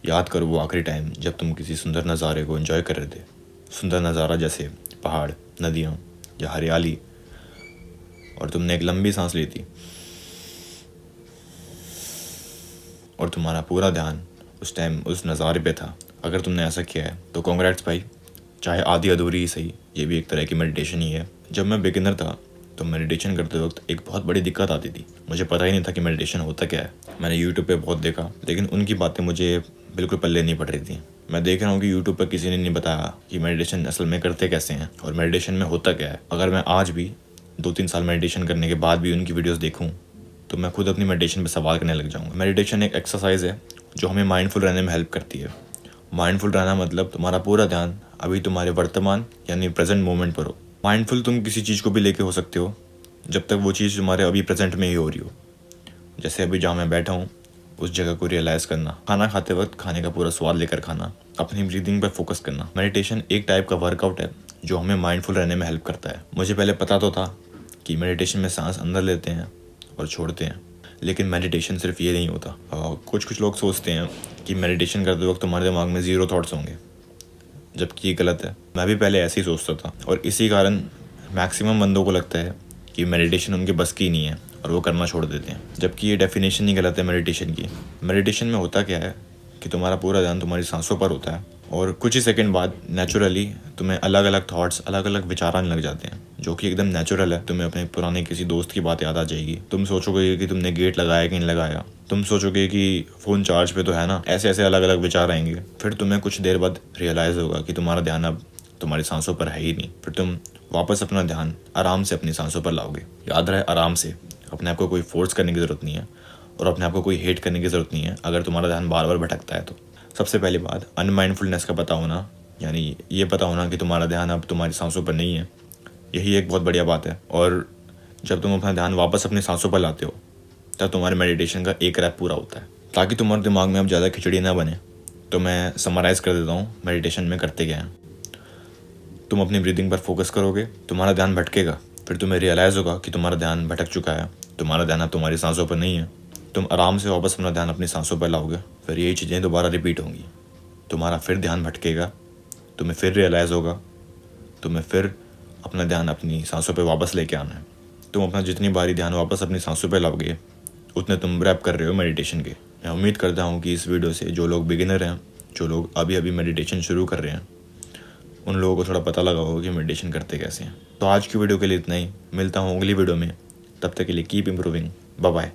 याद करो वो आखिरी टाइम जब तुम किसी सुंदर नज़ारे को एंजॉय कर रहे थे। सुंदर नज़ारा जैसे पहाड़, नदियाँ या हरियाली, और तुमने एक लंबी सांस ली थी और तुम्हारा पूरा ध्यान उस टाइम उस नज़ारे पे था। अगर तुमने ऐसा किया है तो कॉन्ग्रेट्स भाई, चाहे आधी अधूरी ही सही, ये भी एक तरह की मेडिटेशन ही है। जब मैं बिगिनर था तो मेडिटेशन करते वक्त एक बहुत बड़ी दिक्कत आती थी। मुझे पता ही नहीं था कि मेडिटेशन होता क्या है। मैंने यूट्यूब पे बहुत देखा, लेकिन उनकी बातें मुझे बिल्कुल पल्ले नहीं पड़ रही थी। मैं देख रहा हूँ कि यूट्यूब पर किसी ने नहीं बताया कि मेडिटेशन असल में करते कैसे हैं और मेडिटेशन में होता क्या है। अगर मैं आज भी 2-3 साल मेडिटेशन करने के बाद भी उनकी वीडियोस देखूँ तो मैं खुद अपनी मेडिटेशन पे सवाल करने लग जाऊँगा। मेडिटेशन एक एक्सरसाइज है जो हमें माइंडफुल रहने में हेल्प करती है। माइंडफुल रहना मतलब तुम्हारा पूरा ध्यान अभी तुम्हारे वर्तमान यानी प्रेजेंट मोमेंट पर हो। माइंडफुल तुम किसी चीज़ को भी लेके हो सकते हो जब तक वो चीज़ तुम्हारे अभी प्रेजेंट में ही हो रही हो। जैसे अभी जहाँ मैं बैठा हूँ उस जगह को रियलाइज़ करना, खाना खाते वक्त खाने का पूरा स्वाद लेकर खाना, अपनी ब्रीदिंग पर फोकस करना। मेडिटेशन एक टाइप का वर्कआउट है जो हमें माइंडफुल रहने में हेल्प करता है। मुझे पहले पता तो था कि मेडिटेशन में सांस अंदर लेते हैं और छोड़ते हैं, लेकिन मेडिटेशन सिर्फ ये नहीं होता। कुछ लोग सोचते हैं कि मेडिटेशन करते वक्त तुम्हारे दिमाग में ज़ीरो थॉट्स होंगे, जबकि ये गलत है। मैं भी पहले ऐसे ही सोचता था और इसी कारण मैक्सिमम बंदों को लगता है कि मेडिटेशन उनके बस की नहीं है और वो करना छोड़ देते हैं, जबकि ये डेफिनेशन ही गलत है मेडिटेशन की। मेडिटेशन में होता क्या है कि तुम्हारा पूरा ध्यान तुम्हारी सांसों पर होता है और कुछ ही सेकंड बाद नेचुरली तुम्हें अलग अलग थॉट्स, अलग अलग विचार आने लग जाते हैं, जो कि एकदम नेचुरल है। तुम्हें अपने पुराने किसी दोस्त की बात याद आ जाएगी। तुम सोचोगे कि तुमने गेट लगाया कि नहीं लगाया, तुम सोचोगे कि फ़ोन चार्ज पे तो है ना। ऐसे ऐसे अलग अलग विचार आएंगे। फिर तुम्हें कुछ देर बाद रियलाइज़ होगा कि तुम्हारा ध्यान अब तुम्हारी सांसों पर है ही नहीं। फिर तुम वापस अपना ध्यान आराम से अपनी सांसों पर लाओगे। याद रहे, आराम से। अपने आप को कोई फोर्स करने की ज़रूरत नहीं है और अपने आप को कोई हेट करने की ज़रूरत नहीं है अगर तुम्हारा ध्यान बार बार भटकता है तो। सबसे पहली बात, अनमाइंडफुलनेस का पता होना, यानी ये पता होना कि तुम्हारा ध्यान अब तुम्हारी सांसों पर नहीं है, यही एक बहुत बढ़िया बात है। और जब तुम अपना ध्यान वापस अपनी सांसों पर लाते हो तब तुम्हारे मेडिटेशन का एक रैप पूरा होता है। ताकि तुम्हारे दिमाग में अब ज़्यादा खिचड़ी ना बने तो मैं समराइज़ कर देता हूँ मेडिटेशन में करते क्या है। तुम अपनी ब्रीदिंग पर फोकस करोगे, तुम्हारा ध्यान भटकेगा, फिर तुम्हें रियलाइज़ होगा कि तुम्हारा ध्यान भटक चुका है, तुम्हारा ध्यान अब तुम्हारी सांसों पर नहीं है। तुम आराम से वापस अपना ध्यान अपनी सांसों पर लाओगे। फिर यही चीज़ें दोबारा रिपीट होंगी। तुम्हारा फिर ध्यान भटकेगा, तुम्हें फिर रियलाइज़ होगा, तुम्हें फिर अपना ध्यान अपनी सांसों पर वापस लेके आना है। तुम अपना जितनी बारी ध्यान वापस अपनी सांसों पर लाओगे उतने तुम रैप कर रहे हो मेडिटेशन के। मैं उम्मीद करता हूँ कि इस वीडियो से जो लोग बिगिनर हैं, जो लोग अभी अभी मेडिटेशन शुरू कर रहे हैं, उन लोगों को थोड़ा पता लगा होगा कि मेडिटेशन करते कैसे हैं। तो आज की वीडियो के लिए इतना ही। मिलता हूँ अगली वीडियो में। तब तक के लिए कीप इम्प्रूविंग। Bye bye.